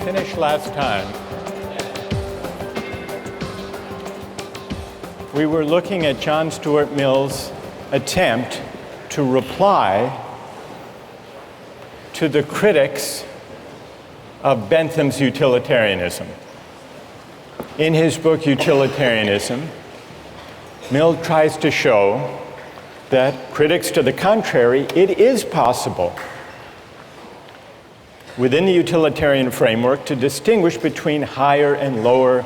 finished last time, we were looking at John Stuart Mill's attempt to reply to the critics of Bentham's utilitarianism. In his book, Utilitarianism, Mill tries to show that critics to the contrary, it is possible within the utilitarian framework to distinguish between higher and lower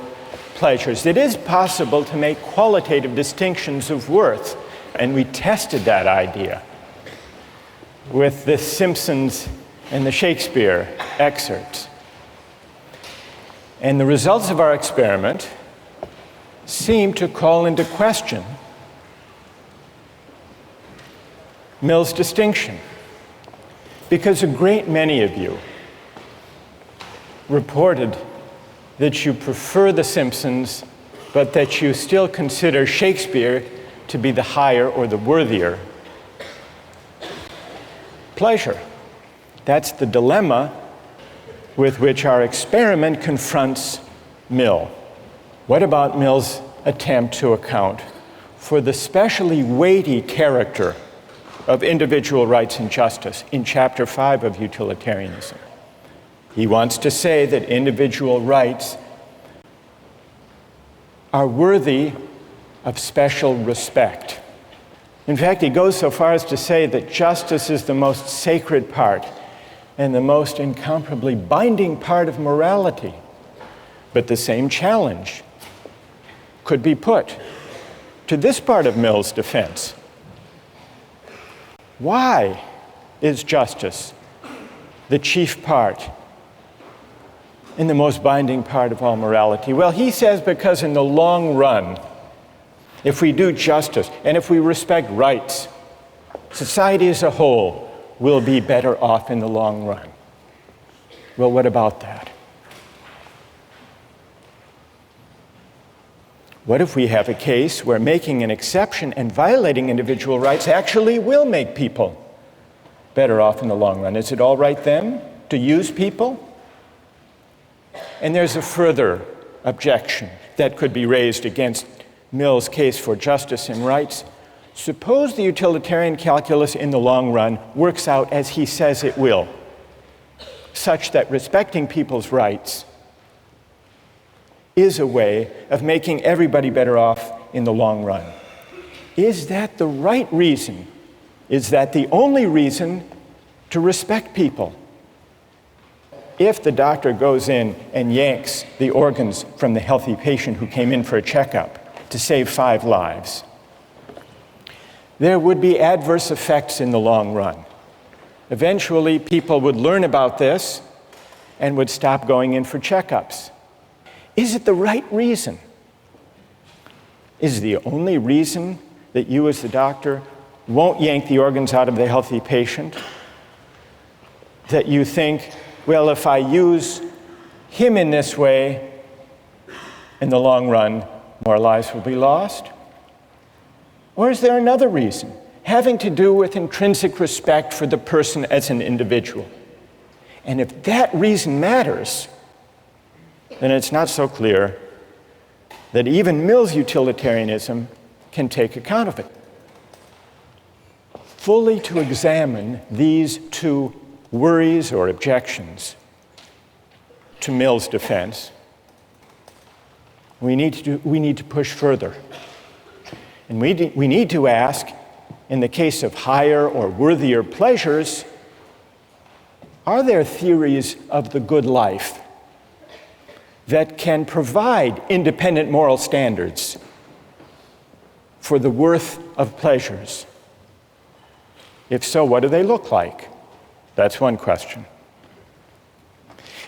pleasures. It is possible to make qualitative distinctions of worth, and we tested that idea with the Simpsons and the Shakespeare excerpts. And the results of our experiment seem to call into question Mill's distinction, because a great many of you reported that you prefer the Simpsons, but that you still consider Shakespeare to be the higher or the worthier pleasure. That's the dilemma with which our experiment confronts Mill. What about Mill's attempt to account for the specially weighty character of individual rights and justice in Chapter 5 of Utilitarianism? He wants to say that individual rights are worthy of special respect. In fact, he goes so far as to say that justice is the most sacred part and the most incomparably binding part of morality. But the same challenge could be put to this part of Mill's defense. Why is justice the chief part and the most binding part of all morality? Well, he says because in the long run, if we do justice and if we respect rights, society as a whole will be better off in the long run. Well, what about that? What if we have a case where making an exception and violating individual rights actually will make people better off in the long run? Is it all right then to use people? And there's a further objection that could be raised against Mill's case for justice and rights. Suppose the utilitarian calculus in the long run works out as he says it will, such that respecting people's rights is a way of making everybody better off in the long run. Is that the right reason? Is that the only reason to respect people? If the doctor goes in and yanks the organs from the healthy patient who came in for a checkup to save 5 lives, there would be adverse effects in the long run. Eventually, people would learn about this and would stop going in for checkups. Is it the right reason? Is the only reason that you as the doctor won't yank the organs out of the healthy patient that you think, well, if I use him in this way, in the long run, more lives will be lost? Or is there another reason, having to do with intrinsic respect for the person as an individual? And if that reason matters, then it's not so clear that even Mill's utilitarianism can take account of it. Fully to examine these two worries or objections to Mill's defense, we need to push further. And we need to ask, in the case of higher or worthier pleasures, are there theories of the good life that can provide independent moral standards for the worth of pleasures? If so, what do they look like? That's one question.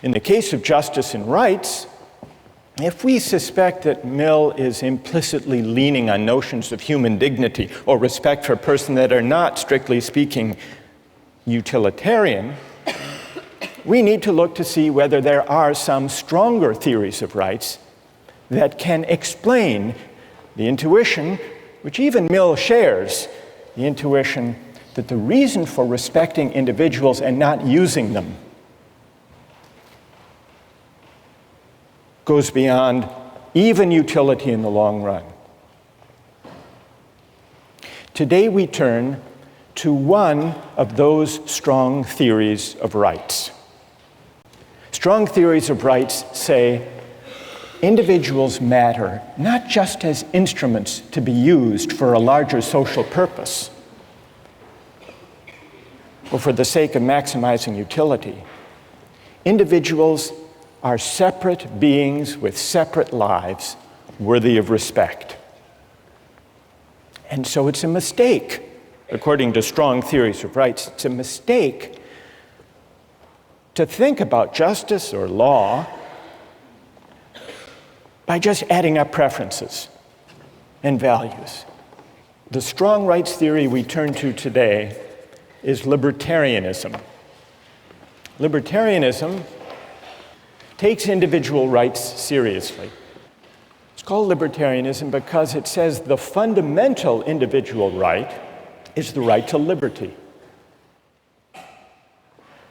In the case of justice and rights, if we suspect that Mill is implicitly leaning on notions of human dignity or respect for a person that are not, strictly speaking, utilitarian, we need to look to see whether there are some stronger theories of rights that can explain the intuition, which even Mill shares, the intuition that the reason for respecting individuals and not using them goes beyond even utility in the long run. Today we turn to one of those strong theories of rights. Strong theories of rights say individuals matter not just as instruments to be used for a larger social purpose or for the sake of maximizing utility. Individuals are separate beings with separate lives worthy of respect. And so it's a mistake, according to strong theories of rights, it's a mistake to think about justice or law by just adding up preferences and values. The strong rights theory we turn to today is libertarianism. Libertarianism takes individual rights seriously. It's called libertarianism because it says the fundamental individual right is the right to liberty.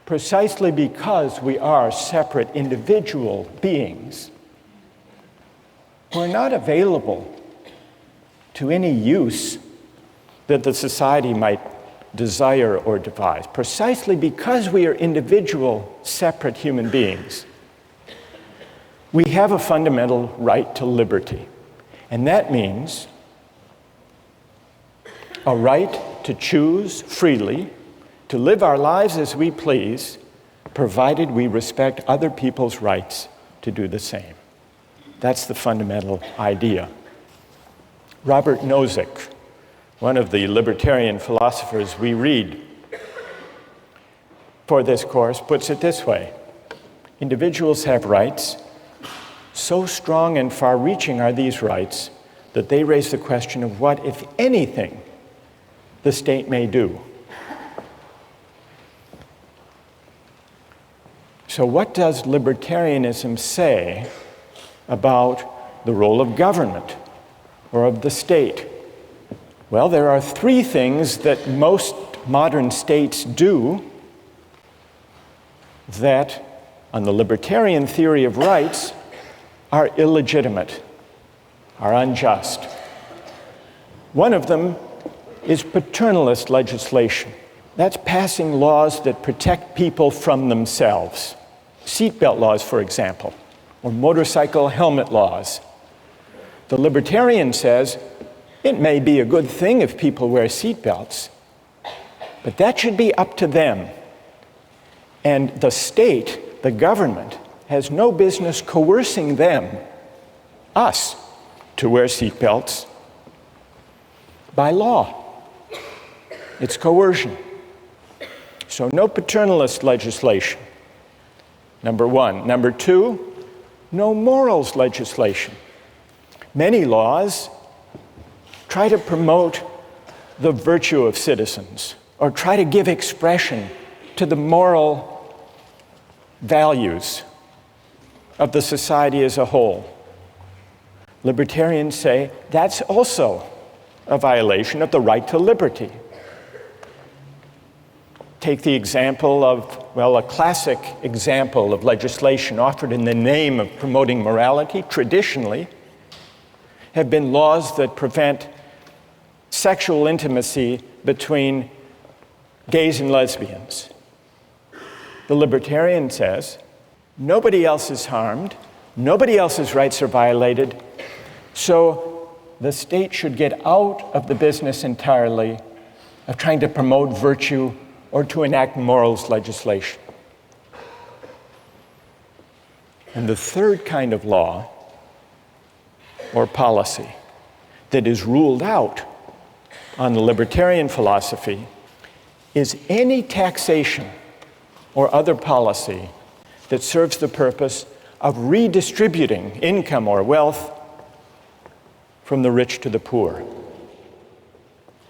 Precisely because we are separate individual beings, we're not available to any use that the society might desire or devise. Precisely because we are individual, separate human beings, we have a fundamental right to liberty. And that means a right to choose freely, to live our lives as we please, provided we respect other people's rights to do the same. That's the fundamental idea. Robert Nozick, one of the libertarian philosophers we read for this course, puts it this way: individuals have rights. So strong and far-reaching are these rights that they raise the question of what, if anything, the state may do. So what does libertarianism say about the role of government or of the state? Well, there are three things that most modern states do that, on the libertarian theory of rights, are illegitimate, are unjust. One of them is paternalist legislation. That's passing laws that protect people from themselves. Seatbelt laws, for example, or motorcycle helmet laws. The libertarian says it may be a good thing if people wear seatbelts, but that should be up to them. And the state, the government, has no business coercing them, us, to wear seatbelts by law. It's coercion. So no paternalist legislation, number one. Number two, no morals legislation. Many laws try to promote the virtue of citizens or try to give expression to the moral values of the society as a whole. Libertarians say that's also a violation of the right to liberty. Take the example of, well, a classic example of legislation offered in the name of promoting morality, traditionally, have been laws that prevent sexual intimacy between gays and lesbians. The libertarian says, nobody else is harmed, nobody else's rights are violated, so the state should get out of the business entirely of trying to promote virtue or to enact morals legislation. And the third kind of law or policy that is ruled out on the libertarian philosophy is any taxation or other policy that serves the purpose of redistributing income or wealth from the rich to the poor.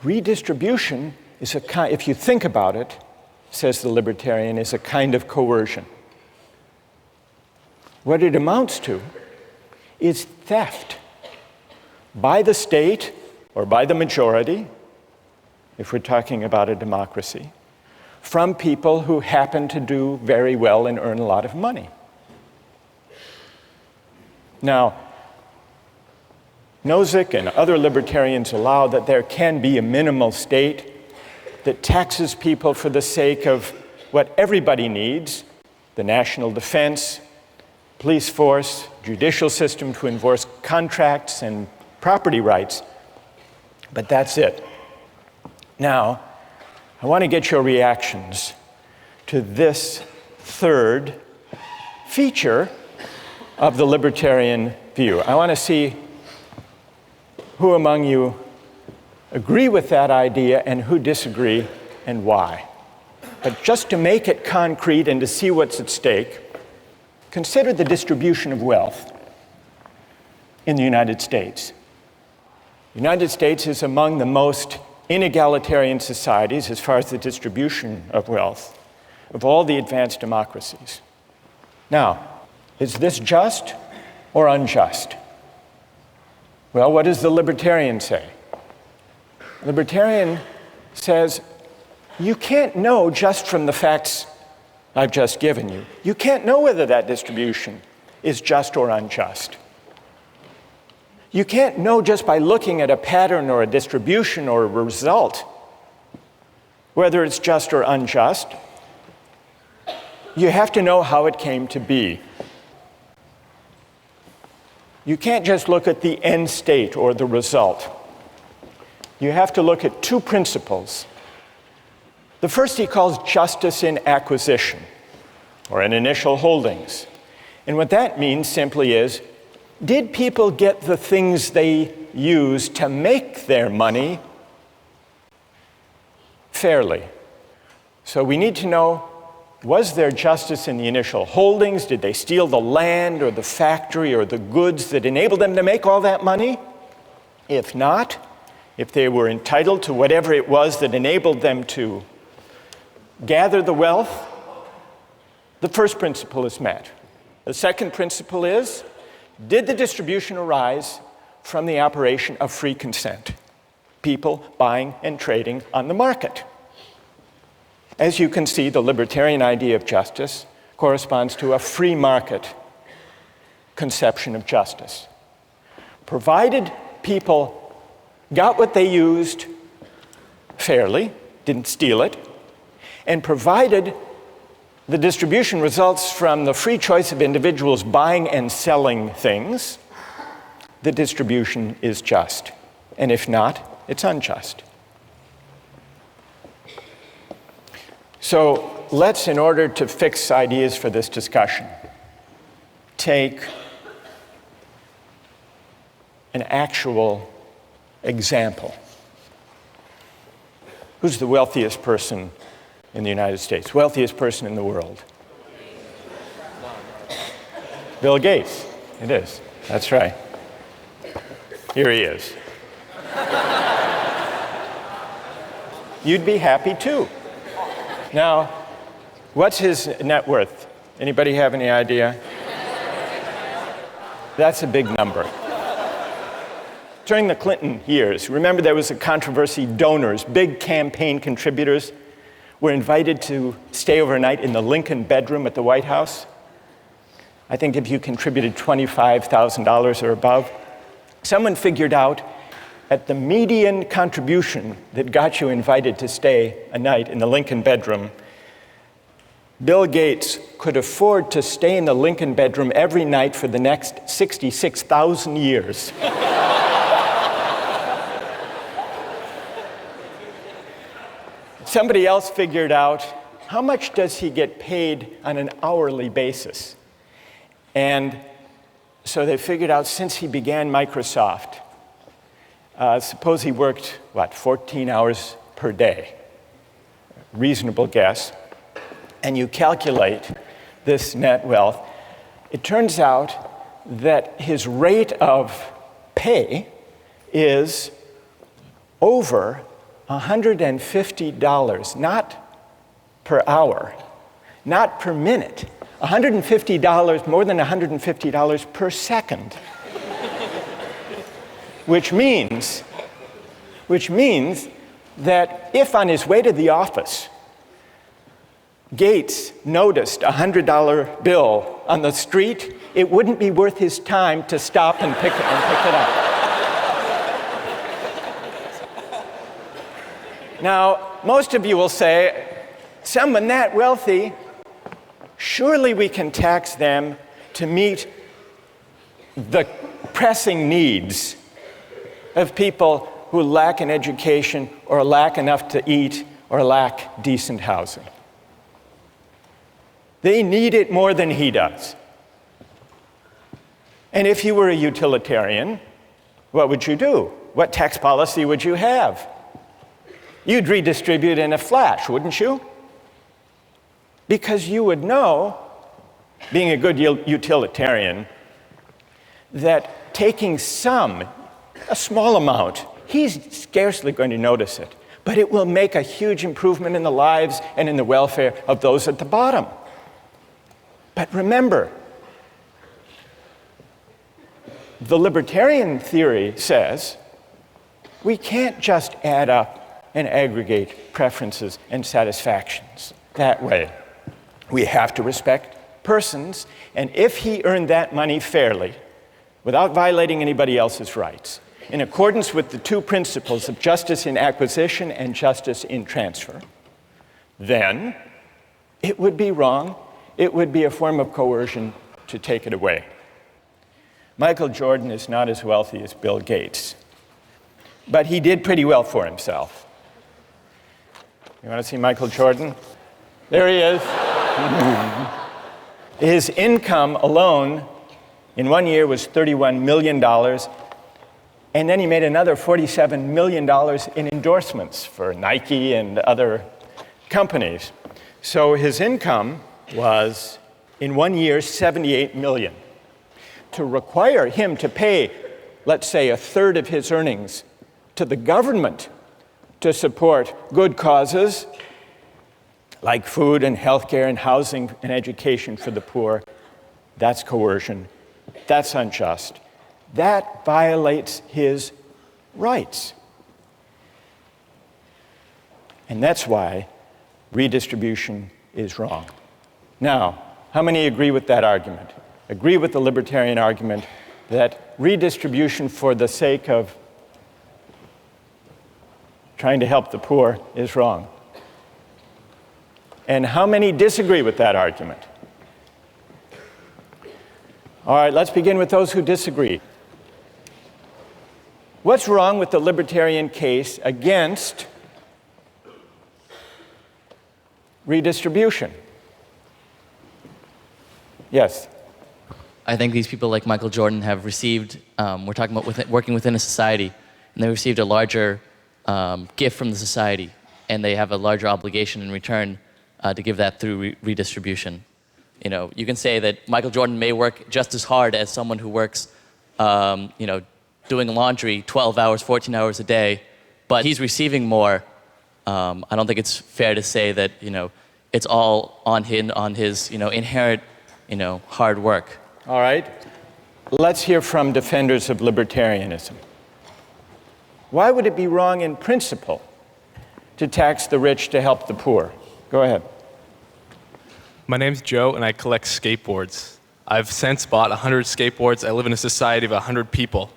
Redistribution is a kind, if you think about it, says the libertarian, is a kind of coercion. What it amounts to is theft by the state or by the majority, if we're talking about a democracy, from people who happen to do very well and earn a lot of money. Now, Nozick and other libertarians allow that there can be a minimal state that taxes people for the sake of what everybody needs: the national defense, police force, judicial system to enforce contracts and property rights. But that's it. Now, I want to get your reactions to this third feature of the libertarian view. I want to see who among you agree with that idea and who disagree and why. But just to make it concrete and to see what's at stake, consider the distribution of wealth in the United States. The United States is among the most inegalitarian societies as far as the distribution of wealth of all the advanced democracies. Now, is this just or unjust? Well, what does the libertarian say? Libertarian says, you can't know just from the facts I've just given you. You can't know whether that distribution is just or unjust. You can't know just by looking at a pattern or a distribution or a result whether it's just or unjust. You have to know how it came to be. You can't just look at the end state or the result. You have to look at two principles. The first he calls justice in acquisition, or in initial holdings. And what that means simply is, did people get the things they used to make their money fairly? So we need to know, was there justice in the initial holdings? Did they steal the land or the factory or the goods that enabled them to make all that money? If not, if they were entitled to whatever it was that enabled them to gather the wealth, the first principle is met. The second principle is, did the distribution arise from the operation of free consent? People buying and trading on the market. As you can see, the libertarian idea of justice corresponds to a free market conception of justice. Provided people got what they used fairly, didn't steal it, and provided the distribution results from the free choice of individuals buying and selling things, the distribution is just. And if not, it's unjust. So let's, in order to fix ideas for this discussion, take an actual example. Who's the wealthiest person in the United States? Wealthiest person in the world? Bill Gates. It is. That's right. Here he is. You'd be happy too. Now, what's his net worth? Anybody have any idea? That's a big number. During the Clinton years, remember there was a controversy. Donors, big campaign contributors, were invited to stay overnight in the Lincoln bedroom at the White House. I think if you contributed $25,000 or above, someone figured out at the median contribution that got you invited to stay a night in the Lincoln bedroom, Bill Gates could afford to stay in the Lincoln bedroom every night for the next 66,000 years. Somebody else figured out, how much does he get paid on an hourly basis? And so they figured out, since he began Microsoft, suppose he worked, 14 hours per day. Reasonable guess. And you calculate this net wealth. It turns out that his rate of pay is over $150, not per hour, not per minute, $150, more than $150 per second. Which means that if on his way to the office, Gates noticed a $100 bill on the street, it wouldn't be worth his time to stop and pick it up. Now, most of you will say, someone that wealthy, surely we can tax them to meet the pressing needs of people who lack an education or lack enough to eat or lack decent housing. They need it more than he does. And if you were a utilitarian, what would you do? What tax policy would you have? You'd redistribute in a flash, wouldn't you? Because you would know, being a good utilitarian, that taking a small amount, he's scarcely going to notice it, but it will make a huge improvement in the lives and in the welfare of those at the bottom. But remember, the libertarian theory says we can't just add up and aggregate preferences and satisfactions that way. We have to respect persons, and if he earned that money fairly, without violating anybody else's rights, in accordance with the two principles of justice in acquisition and justice in transfer, then it would be wrong. It would be a form of coercion to take it away. Michael Jordan is not as wealthy as Bill Gates, but he did pretty well for himself. You want to see Michael Jordan? There he is. His income alone in 1 year was $31 million, and then he made another $47 million in endorsements for Nike and other companies. So his income was, in 1 year, $78 million. To require him to pay, let's say, a third of his earnings to the government to support good causes like food and healthcare and housing and education for the poor, that's coercion. That's unjust. That violates his rights. And that's why redistribution is wrong. Now, how many agree with that argument? Agree with the libertarian argument that redistribution for the sake of trying to help the poor is wrong? And how many disagree with that argument? All right, let's begin with those who disagree. What's wrong with the libertarian case against redistribution? Yes. I think these people like Michael Jordan have received, we're talking about working within a society, and they received a larger gift from the society, and they have a larger obligation in return to give that through redistribution. You know, you can say that Michael Jordan may work just as hard as someone who works, doing laundry 12 hours, 14 hours a day, but he's receiving more. I don't think it's fair to say that, it's all on his inherent, hard work. All right. Let's hear from defenders of libertarianism. Why would it be wrong in principle to tax the rich to help the poor? Go ahead. My name's Joe, and I collect skateboards. I've since bought 100 skateboards. I live in a society of 100 people.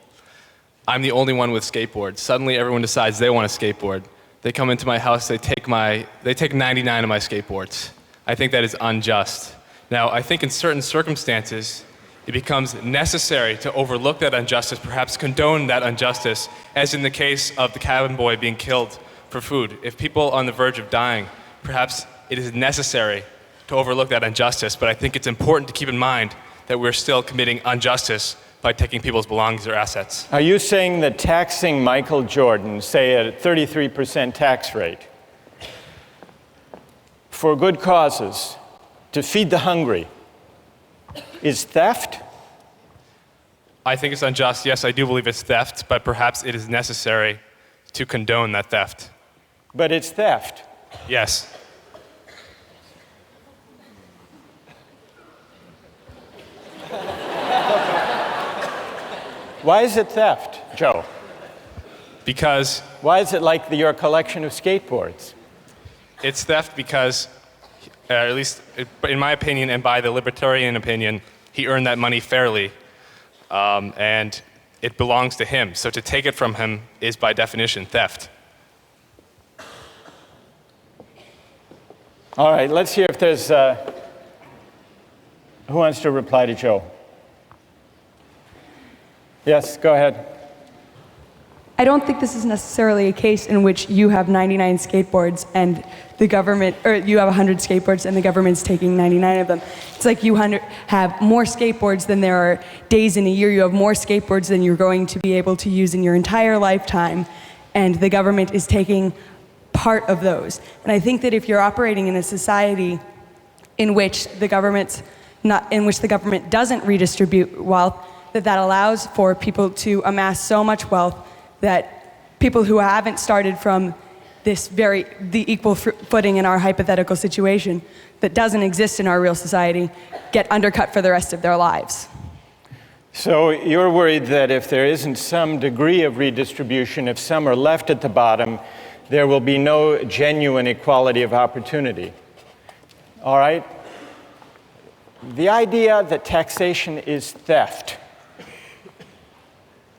I'm the only one with skateboards. Suddenly, everyone decides they want a skateboard. They come into my house, they take 99 of my skateboards. I think that is unjust. Now, I think in certain circumstances, it becomes necessary to overlook that injustice, perhaps condone that injustice, as in the case of the cabin boy being killed for food. If people are on the verge of dying, perhaps it is necessary to overlook that injustice, but I think it's important to keep in mind that we're still committing injustice by taking people's belongings or assets. Are you saying that taxing Michael Jordan, say at a 33% tax rate, for good causes, to feed the hungry, is theft? I think it's unjust. Yes, I do believe it's theft, but perhaps it is necessary to condone that theft. But it's theft. Yes. Why is it theft, Joe? Because... Why is it like your collection of skateboards? It's theft because, at least in my opinion and by the libertarian opinion, He earned that money fairly, and it belongs to him. So to take it from him is, by definition, theft. All right, let's hear if there's, who wants to reply to Joe? Yes, go ahead. I don't think this is necessarily a case in which you have 99 skateboards and the government, or you have 100 skateboards and the government's taking 99 of them. It's like you have more skateboards than there are days in a year. You have more skateboards than you're going to be able to use in your entire lifetime, and the government is taking part of those. And I think that if you're operating in a society in which the government doesn't redistribute wealth, that allows for people to amass so much wealth that people who haven't started from the equal footing in our hypothetical situation that doesn't exist in our real society get undercut for the rest of their lives. So you're worried that if there isn't some degree of redistribution, if some are left at the bottom, there will be no genuine equality of opportunity. All right? The idea that taxation is theft.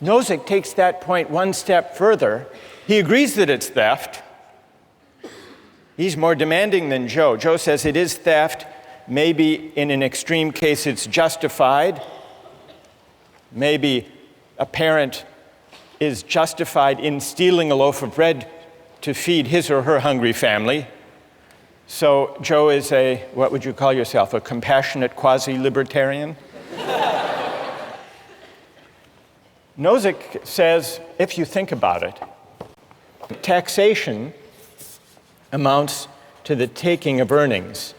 Nozick takes that point one step further. He agrees that it's theft. He's more demanding than Joe. Joe says it is theft. Maybe in an extreme case it's justified. Maybe a parent is justified in stealing a loaf of bread to feed his or her hungry family. So Joe is what would you call yourself, a compassionate quasi-libertarian? Nozick says, if you think about it, taxation amounts to the taking of earnings.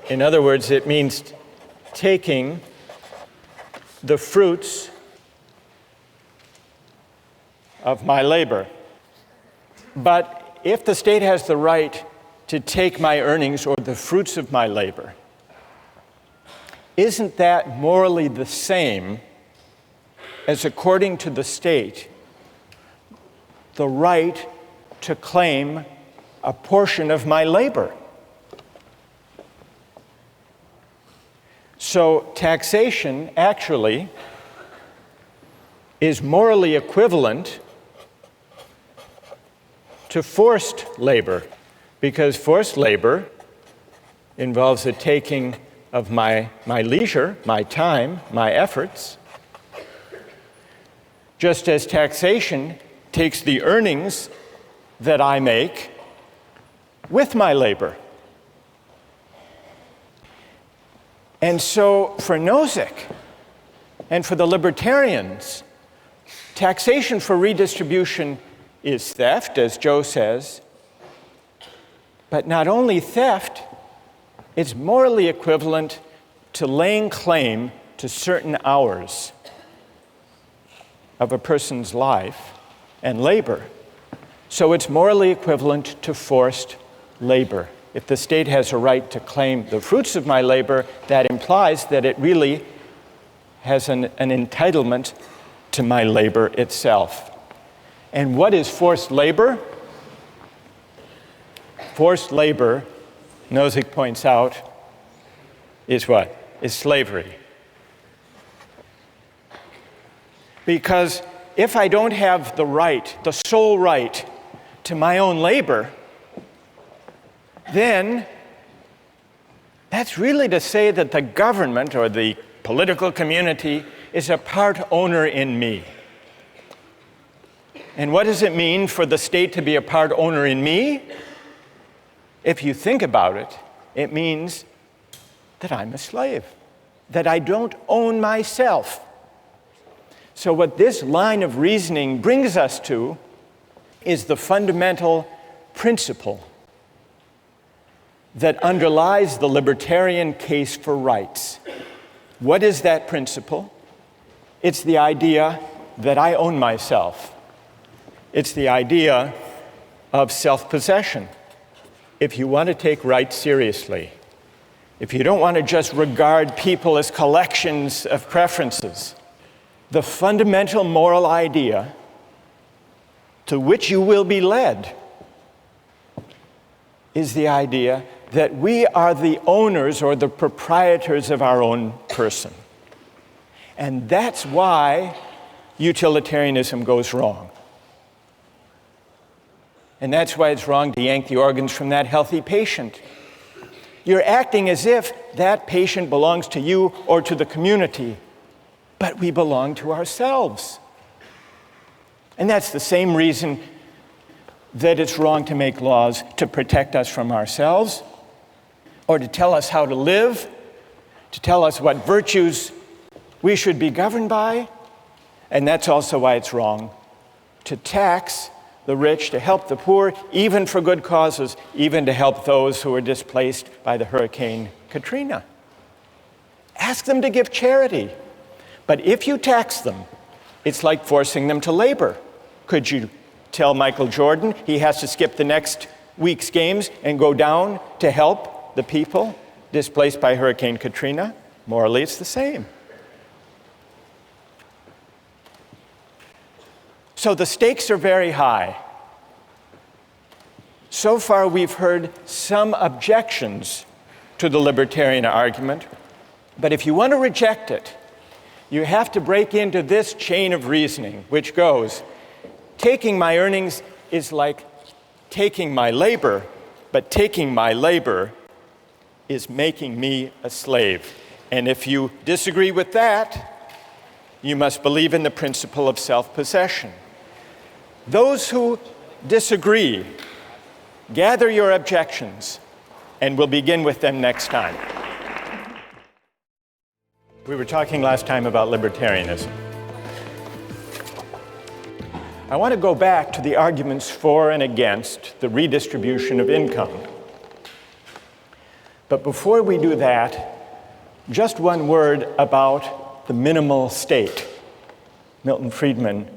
In other words, it means taking the fruits of my labor. But if the state has the right to take my earnings or the fruits of my labor, isn't that morally the same as, according to the state, the right to claim a portion of my labor? So taxation actually is morally equivalent to forced labor, because forced labor involves the taking of my leisure, my time, my efforts, just as taxation takes the earnings that I make with my labor. And so for Nozick and for the libertarians, taxation for redistribution is theft, as Joe says, but not only theft, it's morally equivalent to laying claim to certain hours of a person's life and labor. So it's morally equivalent to forced labor. If the state has a right to claim the fruits of my labor, that implies that it really has an entitlement to my labor itself. And what is forced labor? Forced labor, Nozick points out, is what? Is slavery. Because if I don't have the right, the sole right to my own labor, then that's really to say that the government or the political community is a part owner in me. And what does it mean for the state to be a part owner in me? If you think about it, it means that I'm a slave, that I don't own myself. So what this line of reasoning brings us to is the fundamental principle that underlies the libertarian case for rights. What is that principle? It's the idea that I own myself. It's the idea of self-possession. If you want to take rights seriously, if you don't want to just regard people as collections of preferences, the fundamental moral idea to which you will be led is the idea that we are the owners or the proprietors of our own person. And that's why utilitarianism goes wrong. And that's why it's wrong to yank the organs from that healthy patient. You're acting as if that patient belongs to you or to the community, but we belong to ourselves. And that's the same reason that it's wrong to make laws to protect us from ourselves, or to tell us how to live, to tell us what virtues we should be governed by. And that's also why it's wrong to tax the rich, to help the poor, even for good causes, even to help those who were displaced by the Hurricane Katrina. Ask them to give charity. But if you tax them, it's like forcing them to labor. Could you tell Michael Jordan he has to skip the next week's games and go down to help the people displaced by Hurricane Katrina? Morally, it's the same. So the stakes are very high. So far, we've heard some objections to the libertarian argument, but if you want to reject it, you have to break into this chain of reasoning, which goes, taking my earnings is like taking my labor, but taking my labor is making me a slave. And if you disagree with that, you must believe in the principle of self-possession. Those who disagree, gather your objections, and we'll begin with them next time. We were talking last time about libertarianism. I want to go back to the arguments for and against the redistribution of income. But before we do that, just one word about the minimal state. Milton Friedman,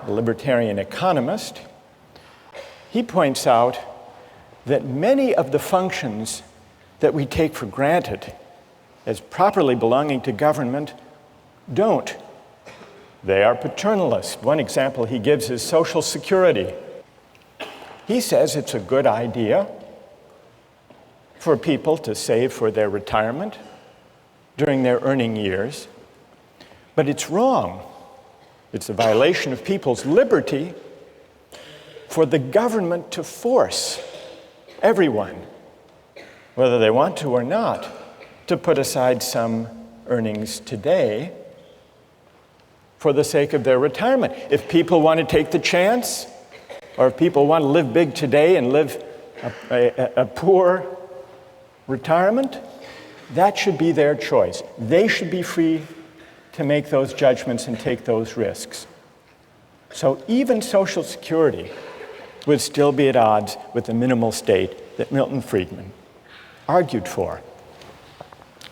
a libertarian economist, he points out that many of the functions that we take for granted as properly belonging to government don't. They are paternalist. One example he gives is Social Security. He says it's a good idea for people to save for their retirement during their earning years, but it's wrong. It's a violation of people's liberty for the government to force everyone, whether they want to or not, to put aside some earnings today for the sake of their retirement. If people want to take the chance, or if people want to live big today and live a poor retirement, that should be their choice. They should be free to make those judgments and take those risks. So even Social Security would still be at odds with the minimal state that Milton Friedman argued for.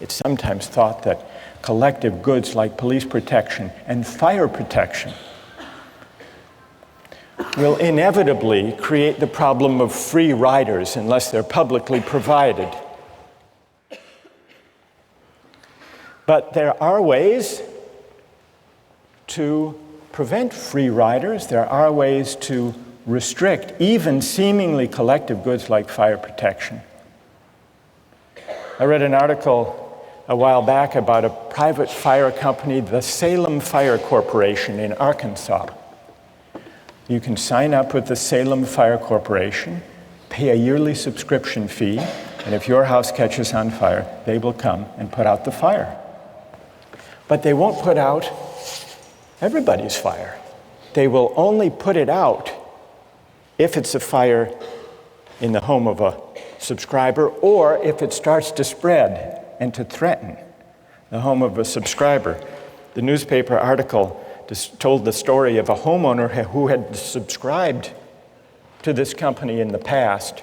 It's sometimes thought that collective goods like police protection and fire protection will inevitably create the problem of free riders unless they're publicly provided. But there are ways to prevent free riders. There are ways to restrict even seemingly collective goods like fire protection. I read an article a while back about a private fire company, the Salem Fire Corporation in Arkansas. You can sign up with the Salem Fire Corporation, pay a yearly subscription fee, and if your house catches on fire, they will come and put out the fire. But they won't put out everybody's fire. They will only put it out if it's a fire in the home of a subscriber, or if it starts to spread and to threaten the home of a subscriber. The newspaper article told the story of a homeowner who had subscribed to this company in the past,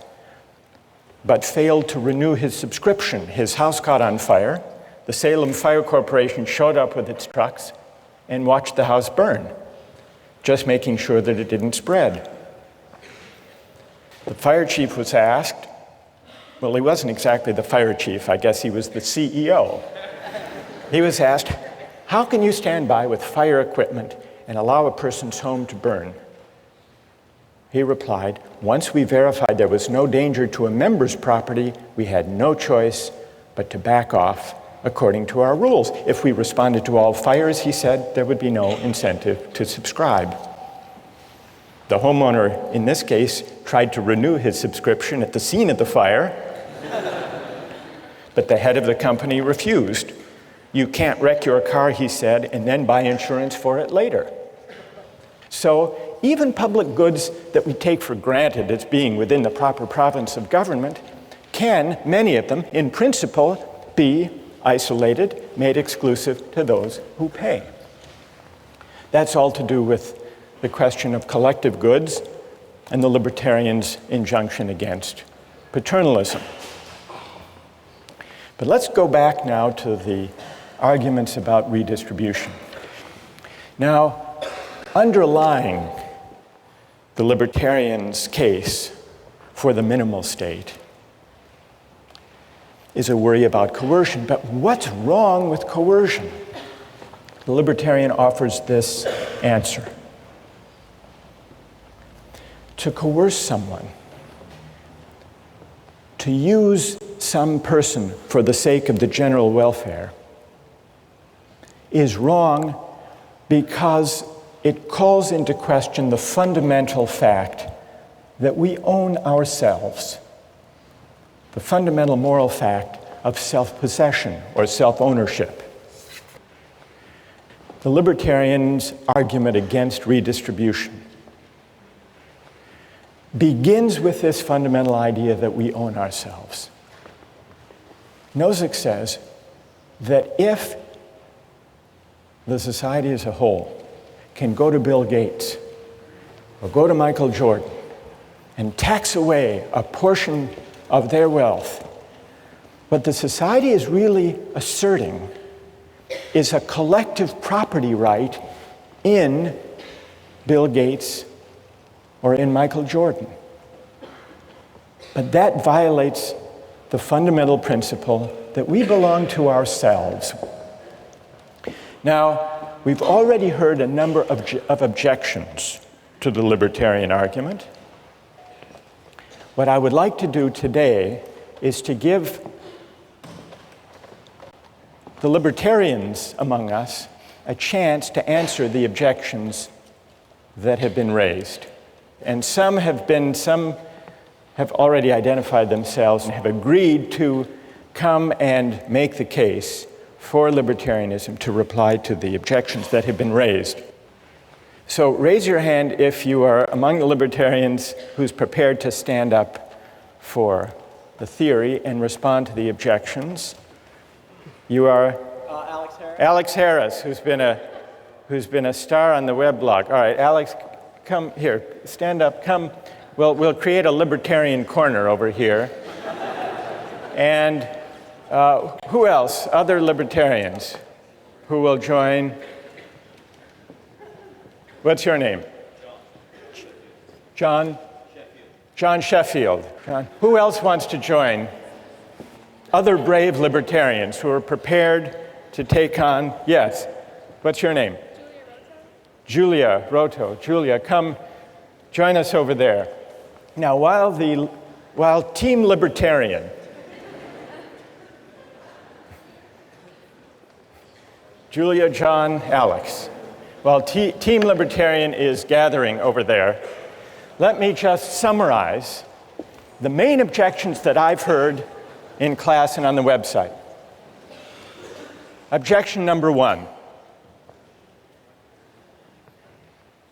but failed to renew his subscription. His house caught on fire. The Salem Fire Corporation showed up with its trucks and watched the house burn, just making sure that it didn't spread. The fire chief was asked, well, he wasn't exactly the fire chief, I guess he was the CEO. He was asked, how can you stand by with fire equipment and allow a person's home to burn? He replied, "Once we verified there was no danger to a member's property, we had no choice but to back off according to our rules. If we responded to all fires," he said, "there would be no incentive to subscribe." The homeowner, in this case, tried to renew his subscription at the scene of the fire, but the head of the company refused. "You can't wreck your car," he said, "and then buy insurance for it later." So even public goods that we take for granted as being within the proper province of government can, many of them, in principle, be isolated, made exclusive to those who pay. That's all to do with the question of collective goods and the libertarians' injunction against paternalism. But let's go back now to the arguments about redistribution. Now, underlying the libertarians' case for the minimal state is a worry about coercion. But what's wrong with coercion? The libertarian offers this answer. To coerce someone, to use some person for the sake of the general welfare, is wrong because it calls into question the fundamental fact that we own ourselves, the fundamental moral fact of self-possession or self-ownership. The libertarians' argument against redistribution begins with this fundamental idea that we own ourselves. Nozick says that if the society as a whole can go to Bill Gates or go to Michael Jordan and tax away a portion of their wealth, what the society is really asserting is a collective property right in Bill Gates or in Michael Jordan. But that violates the fundamental principle that we belong to ourselves. Now, we've already heard a number of objections to the libertarian argument. What I would like to do today is to give the libertarians among us a chance to answer the objections that have been raised. And some have already identified themselves and have agreed to come and make the case for libertarianism to reply to the objections that have been raised. So raise your hand if you are among the libertarians who's prepared to stand up for the theory and respond to the objections. You are Alex Harris. Alex Harris, who's been a star on the weblog. All right, Alex, come here, stand up, come. We'll create a libertarian corner over here. And who else? Other libertarians who will join? What's your name? John? John Sheffield. John. Who else wants to join? Other brave libertarians who are prepared to take on, yes. What's your name? Julia Roto. Julia, come join us over there. Now, while Team Libertarian Julia, John, Alex. While Team Libertarian is gathering over there, let me just summarize the main objections that I've heard in class and on the website. Objection number one.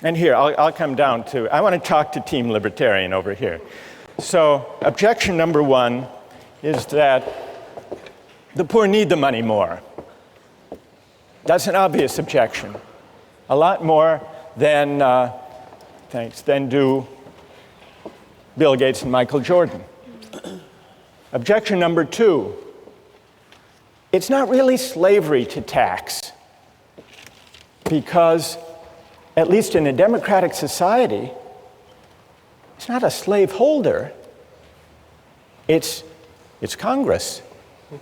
And here, I'll come down to, I want to talk to Team Libertarian over here. So, objection number one is that the poor need the money more. That's an obvious objection. A lot more than do Bill Gates and Michael Jordan. Objection number two, it's not really slavery to tax, because at least in a democratic society, it's not a slaveholder, it's Congress.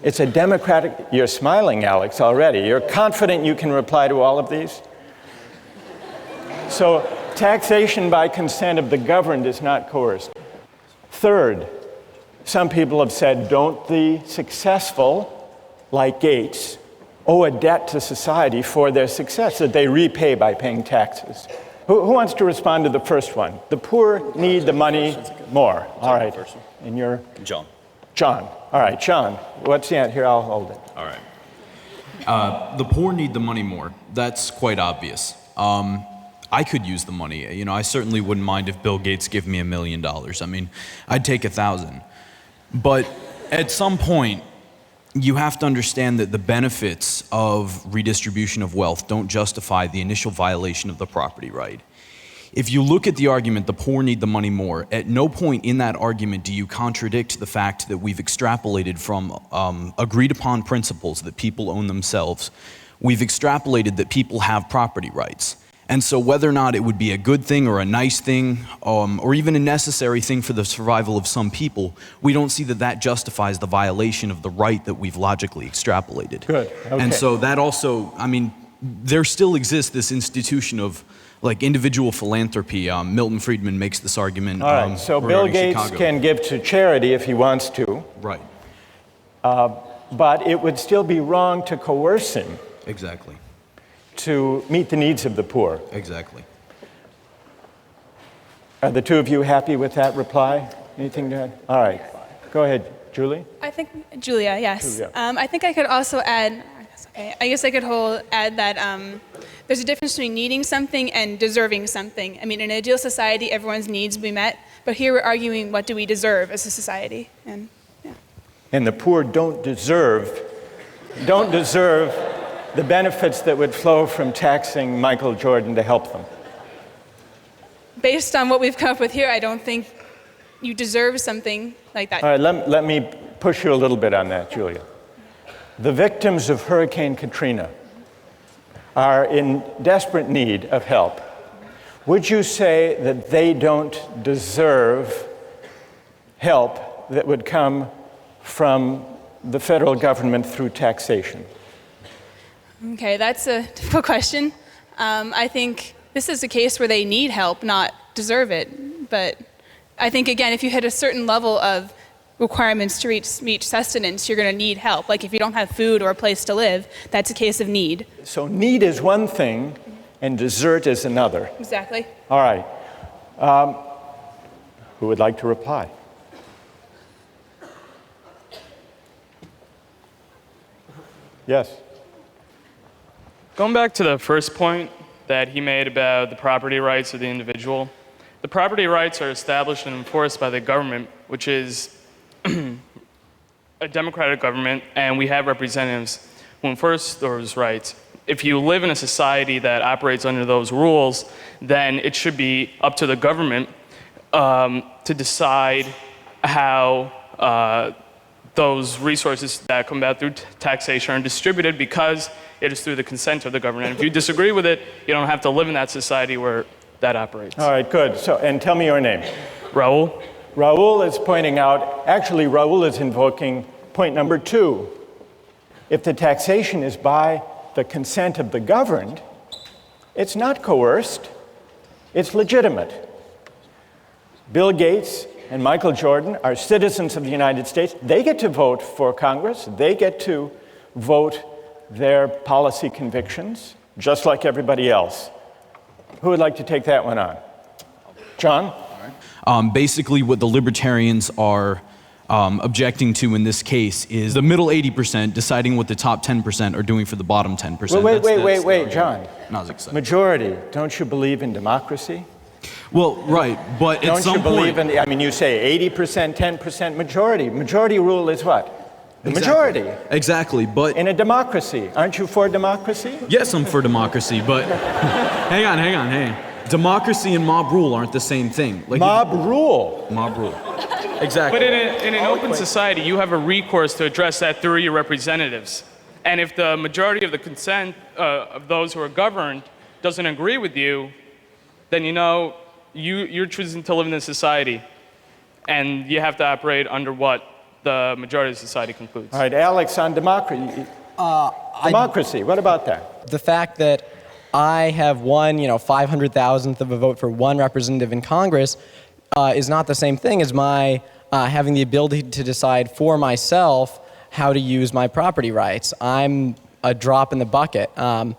It's a democratic, you're smiling, Alex, already. You're confident you can reply to all of these? So taxation by consent of the governed is not coerced. Third, some people have said, don't the successful, like Gates, owe a debt to society for their success that they repay by paying taxes? Who wants to respond to the first one? The poor need the money more. All right. And you're? John. John. All right, John. What's the answer? Here, I'll hold it. All right. The poor need the money more. That's quite obvious. I could use the money. You know, I certainly wouldn't mind if Bill Gates gave me $1 million. I mean, I'd take 1,000. But at some point, you have to understand that the benefits of redistribution of wealth don't justify the initial violation of the property right. If you look at the argument, the poor need the money more, at no point in that argument do you contradict the fact that we've extrapolated from agreed upon principles that people own themselves. We've extrapolated that people have property rights. And so whether or not it would be a good thing or a nice thing, or even a necessary thing for the survival of some people, we don't see that that justifies the violation of the right that we've logically extrapolated. Good, okay. And so that also, I mean, there still exists this institution of like individual philanthropy. Milton Friedman makes this argument. All right, so Bill Gates Chicago. can give to charity if he wants to. Right. But it would still be wrong to coerce him Exactly. to meet the needs of the poor. Exactly. Are the two of you happy with that reply? Anything to add? All right. Go ahead, Julie. I think, Julia, yes. Julia. I think I could also add, I guess I could add that there's a difference between needing something and deserving something. I mean, in an ideal society, everyone's needs will be met, but here we're arguing what do we deserve as a society. And, yeah. And the poor don't deserve the benefits that would flow from taxing Michael Jordan to help them. Based on what we've come up with here, I don't think you deserve something like that. All right, let me push you a little bit on that, Julia. The victims of Hurricane Katrina are in desperate need of help. Would you say that they don't deserve help that would come from the federal government through taxation? Okay, that's a difficult question. I think this is a case where they need help, not deserve it. But I think, again, if you hit a certain level of requirements to reach sustenance, you're going to need help. Like if you don't have food or a place to live, that's a case of need. So need is one thing, and desert is another. Exactly. All right. Who would like to reply? Yes. Going back to the first point that he made about the property rights of the individual, the property rights are established and enforced by the government, which is a democratic government, and we have representatives who enforce those rights. If you live in a society that operates under those rules, then it should be up to the government to decide how those resources that come about through taxation are distributed, because it is through the consent of the government. And if you disagree with it, you don't have to live in that society where that operates. All right, good. So, and tell me your name. Raul? Raul is pointing out, actually Raul is invoking point number 2. If the taxation is by the consent of the governed, it's not coerced, it's legitimate. Bill Gates and Michael Jordan are citizens of the United States. They get to vote for Congress. They get to vote their policy convictions, just like everybody else. Who would like to take that one on? John? Basically, what the libertarians are objecting to in this case is the middle 80% deciding what the top 10% are doing for the bottom 10%. Wait, John. No, I was excited. Majority, don't you believe in democracy? Well, right, but at some point... I mean, you say 80%, 10% majority. Majority rule is what? The Exactly. majority. Exactly, but... In a democracy. Aren't you for democracy? Yes, I'm for democracy, but... hang on. Democracy and mob rule aren't the same thing. Like Mob rule. Mob rule. Exactly. But in an open society, you have a recourse to address that through your representatives. And if the majority of the consent of those who are governed doesn't agree with you, then you're choosing to live in this society. And you have to operate under what the majority of society concludes. All right, Alex, on democracy. Democracy, what about that? The fact that I have won, 500,000th of a vote for one representative in Congress is not the same thing as my having the ability to decide for myself how to use my property rights. I'm a drop in the bucket. And,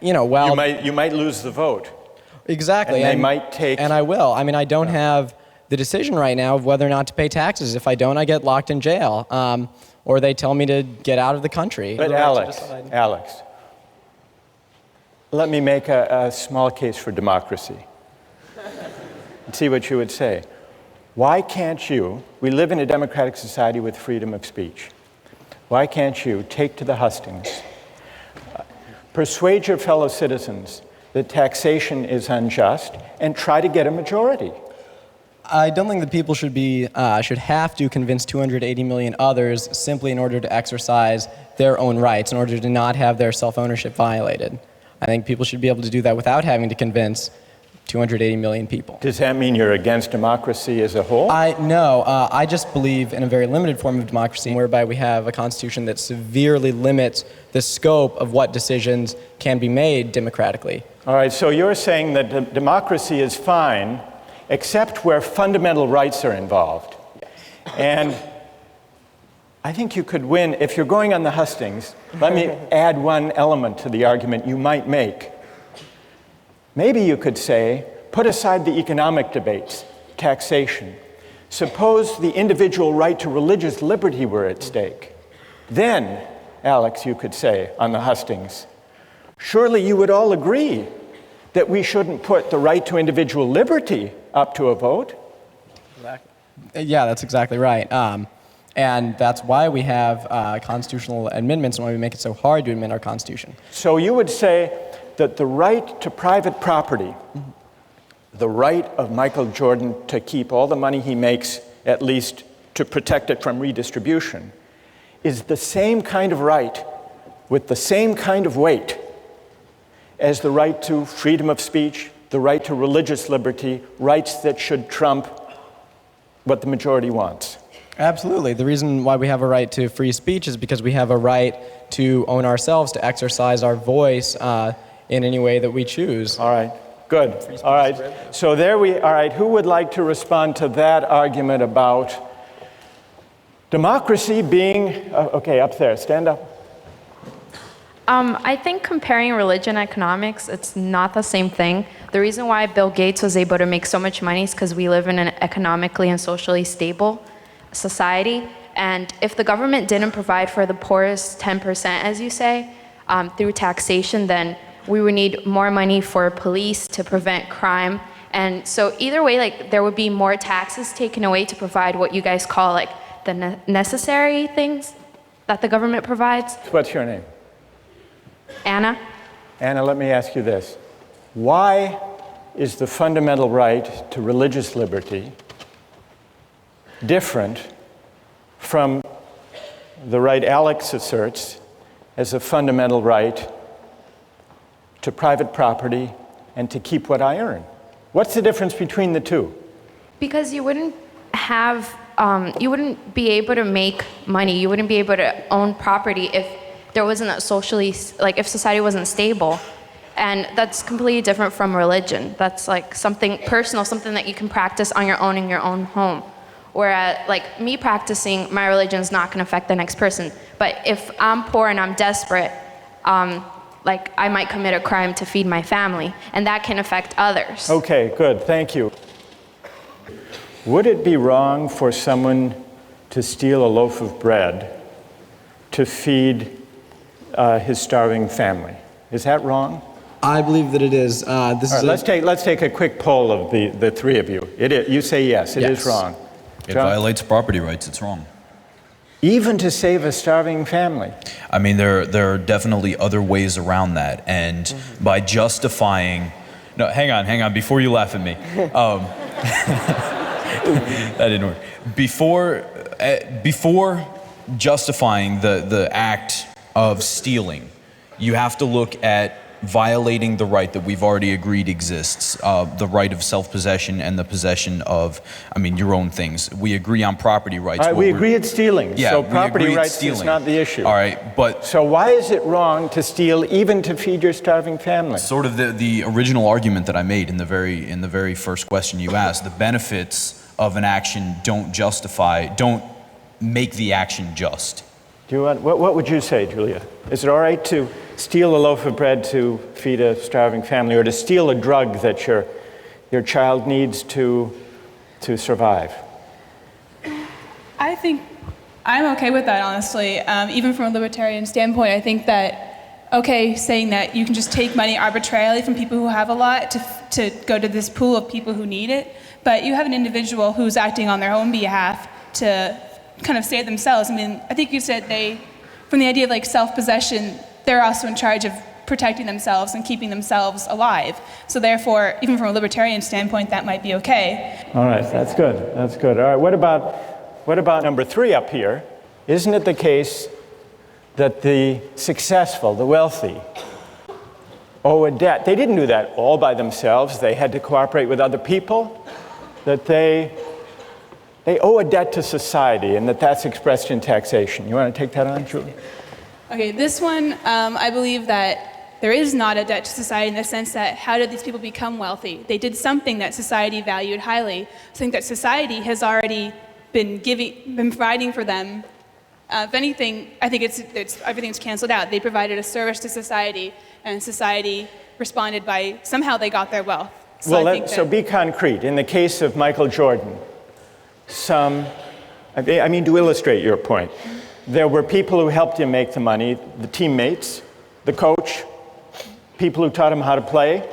well... You might lose the vote. Exactly. And they might take... And I will. I mean, I don't have the decision right now of whether or not to pay taxes. If I don't, I get locked in jail. Or they tell me to get out of the country. But Alex, let me make a small case for democracy and see what you would say. Why can't you, we live in a democratic society with freedom of speech. Why can't you take to the hustings, persuade your fellow citizens that taxation is unjust, and try to get a majority? I don't think that people should have to convince 280 million others simply in order to exercise their own rights, in order to not have their self-ownership violated. I think people should be able to do that without having to convince 280 million people. Does that mean you're against democracy as a whole? No, I just believe in a very limited form of democracy whereby we have a constitution that severely limits the scope of what decisions can be made democratically. All right, so you're saying that democracy is fine except where fundamental rights are involved. And I think you could win, if you're going on the hustings, let me add one element to the argument you might make. Maybe you could say, put aside the economic debates, taxation. Suppose the individual right to religious liberty were at stake. Then, Alex, you could say on the hustings, surely you would all agree that we shouldn't put the right to individual liberty up to a vote. Exactly. Yeah, that's exactly right. And that's why we have constitutional amendments and why we make it so hard to amend our Constitution. So you would say that the right to private property, the right of Michael Jordan to keep all the money he makes, at least to protect it from redistribution, is the same kind of right with the same kind of weight as the right to freedom of speech, the right to religious liberty, rights that should trump what the majority wants. Absolutely. The reason why we have a right to free speech is because we have a right to own ourselves, to exercise our voice in any way that we choose. All right, good. All right, so all right, who would like to respond to that argument about democracy being, okay, up there, stand up. I think comparing religion and economics, it's not the same thing. The reason why Bill Gates was able to make so much money is because we live in an economically and socially stable society. And if the government didn't provide for the poorest 10%, as you say, through taxation, then we would need more money for police to prevent crime. And so either way, there would be more taxes taken away to provide what you guys call the necessary things that the government provides. What's your name? Anna. Anna, let me ask you this. Why is the fundamental right to religious liberty different from the right Alex asserts as a fundamental right to private property and to keep what I earn? What's the difference between the two? Because you wouldn't have, you wouldn't be able to make money, you wouldn't be able to own property if there wasn't a socially, if society wasn't stable. And that's completely different from religion. That's something personal, something that you can practice on your own in your own home. Whereas me practicing my religion is not gonna affect the next person. But if I'm poor and I'm desperate, I might commit a crime to feed my family, and that can affect others. Okay, good, thank you. Would it be wrong for someone to steal a loaf of bread to feed his starving family? Is that wrong? I believe that it is. Let's take a quick poll of the three of you. You say yes, it is wrong. It violates property rights, it's wrong. Even to save a starving family? I mean, there are definitely other ways around that, and by justifying... No, hang on, before you laugh at me. That didn't work. Before justifying the act of stealing, you have to look at violating the right that we've already agreed exists, the right of self-possession and the possession of, your own things. We agree on property rights. All right, we agree it's stealing, Yeah, so we property agree it's rights is stealing. not the issue. All right, but So why is it wrong to steal even to feed your starving family? sort of the original argument that I made in the very first question you asked, the benefits of an action don't make the action just. What would you say, Julia? Is it all right to steal a loaf of bread to feed a starving family, or to steal a drug that your child needs to survive? I think I'm okay with that, honestly. Even from a libertarian standpoint, I think that, saying that you can just take money arbitrarily from people who have a lot to go to this pool of people who need it, but you have an individual who's acting on their own behalf to kind of save themselves. I think you said from the idea of like self-possession, they're also in charge of protecting themselves and keeping themselves alive. So therefore, even from a libertarian standpoint, that might be okay. All right, that's good. That's good. All right, what about number 3 up here? Isn't it the case that the successful, the wealthy, owe a debt? They didn't do that all by themselves. They had to cooperate with other people. That they owe a debt to society, and that's expressed in taxation. You want to take that on, Julie? Okay, this one, I believe that there is not a debt to society in the sense that how did these people become wealthy? They did something that society valued highly, something that society has already been providing for them. If anything, I think everything's canceled out. They provided a service to society, and society responded by somehow they got their wealth. So be concrete. In the case of Michael Jordan, to illustrate your point, there were people who helped him make the money, the teammates, the coach, people who taught him how to play.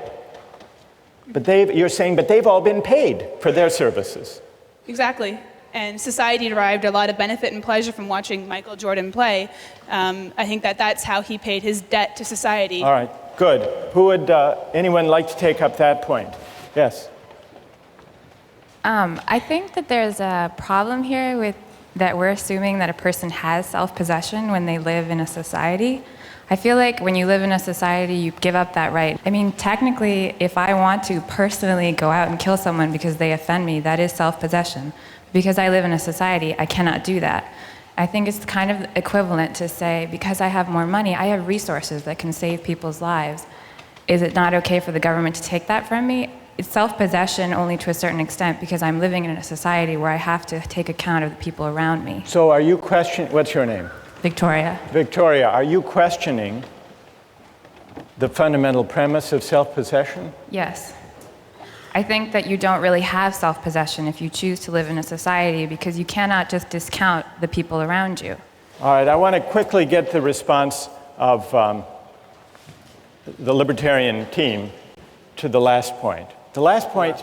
But they've all been paid for their services. Exactly. And society derived a lot of benefit and pleasure from watching Michael Jordan play. I think that's how he paid his debt to society. All right, good. Anyone like to take up that point? Yes. I think that there's a problem here with that we're assuming that a person has self-possession when they live in a society. I feel like when you live in a society, you give up that right. Technically, if I want to personally go out and kill someone because they offend me, that is self-possession. Because I live in a society, I cannot do that. I think it's kind of equivalent to say, because I have more money, I have resources that can save people's lives. Is it not okay for the government to take that from me? It's self-possession only to a certain extent because I'm living in a society where I have to take account of the people around me. So are you questioning, what's your name? Victoria. Victoria, are you questioning the fundamental premise of self-possession? Yes. I think that you don't really have self-possession if you choose to live in a society because you cannot just discount the people around you. All right, I want to quickly get the response of the libertarian team to the last point. The last point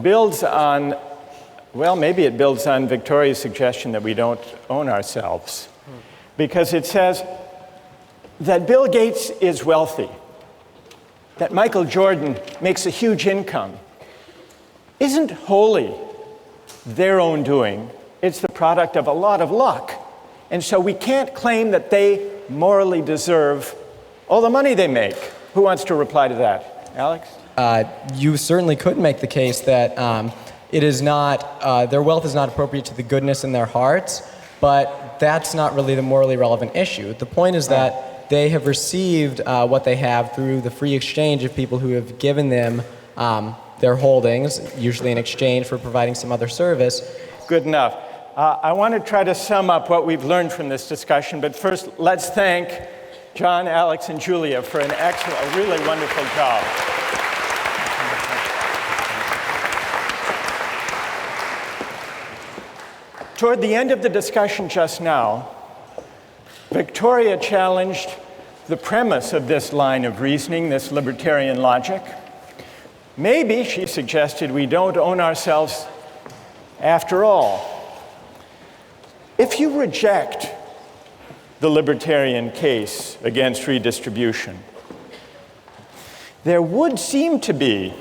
builds on, maybe it builds on Victoria's suggestion that we don't own ourselves. Because it says that Bill Gates is wealthy, that Michael Jordan makes a huge income, isn't wholly their own doing. It's the product of a lot of luck. And so we can't claim that they morally deserve all the money they make. Who wants to reply to that? Alex? You certainly could make the case that it is not, their wealth is not appropriate to the goodness in their hearts, but that's not really the morally relevant issue. The point is that they have received what they have through the free exchange of people who have given them their holdings, usually in exchange for providing some other service. Good enough. I want to try to sum up what we've learned from this discussion, but first let's thank John, Alex, and Julia for a really wonderful job. Toward the end of the discussion just now, Victoria challenged the premise of this line of reasoning, this libertarian logic. Maybe, she suggested, we don't own ourselves after all. If you reject the libertarian case against redistribution, there would seem to be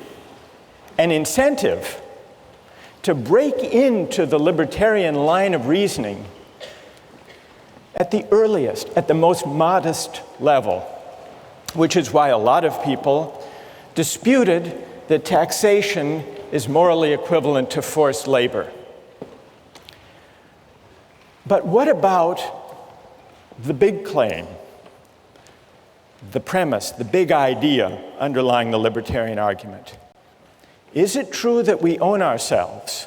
an incentive to break into the libertarian line of reasoning at the earliest, at the most modest level. which is why a lot of people disputed that taxation is morally equivalent to forced labor. But what about the big claim, the premise, the big idea underlying the libertarian argument? Is it true that we own ourselves?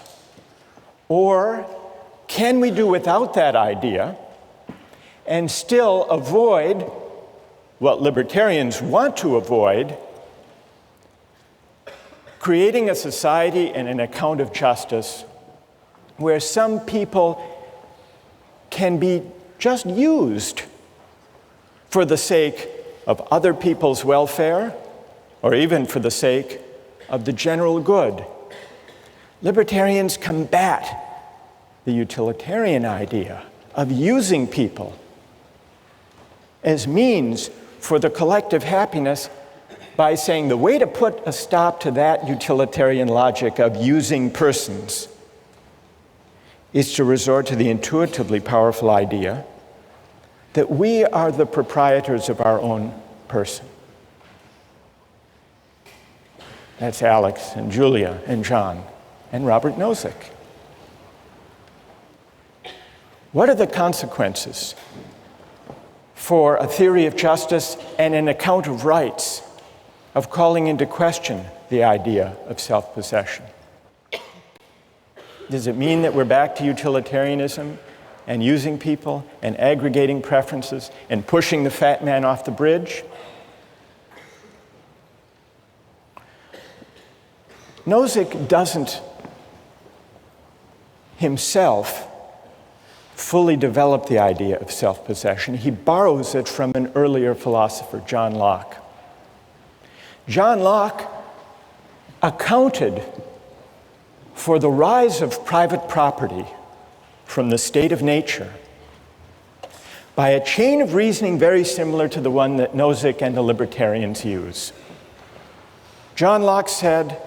Or can we do without that idea and still avoid what libertarians want to avoid, creating a society and an account of justice where some people can be just used for the sake of other people's welfare or even for the sake of the general good? Libertarians combat the utilitarian idea of using people as means for the collective happiness by saying the way to put a stop to that utilitarian logic of using persons is to resort to the intuitively powerful idea that we are the proprietors of our own person. That's Alex and Julia and John and Robert Nozick. What are the consequences for a theory of justice and an account of rights of calling into question the idea of self-possession? Does it mean that we're back to utilitarianism and using people and aggregating preferences and pushing the fat man off the bridge? Nozick doesn't himself fully develop the idea of self-possession. He borrows it from an earlier philosopher, John Locke. John Locke accounted for the rise of private property from the state of nature by a chain of reasoning very similar to the one that Nozick and the libertarians use. John Locke said,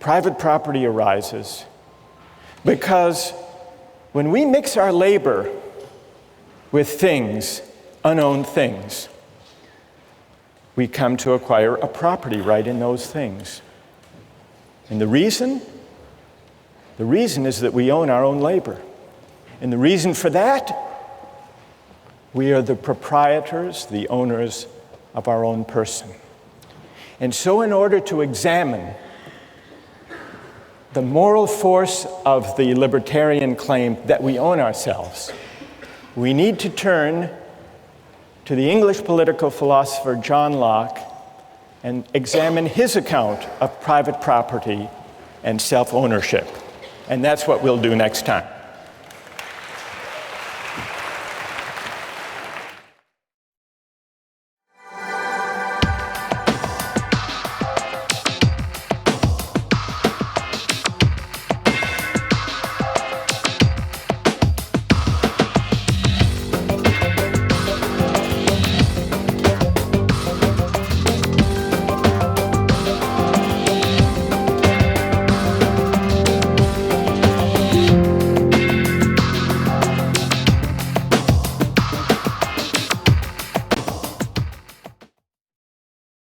private property arises because when we mix our labor with things, unowned things, we come to acquire a property right in those things. And the reason is that we own our own labor. And the reason for that, we are the proprietors, the owners of our own person. And so in order to examine the moral force of the libertarian claim that we own ourselves, we need to turn to the English political philosopher John Locke and examine his account of private property and self-ownership. And that's what we'll do next time.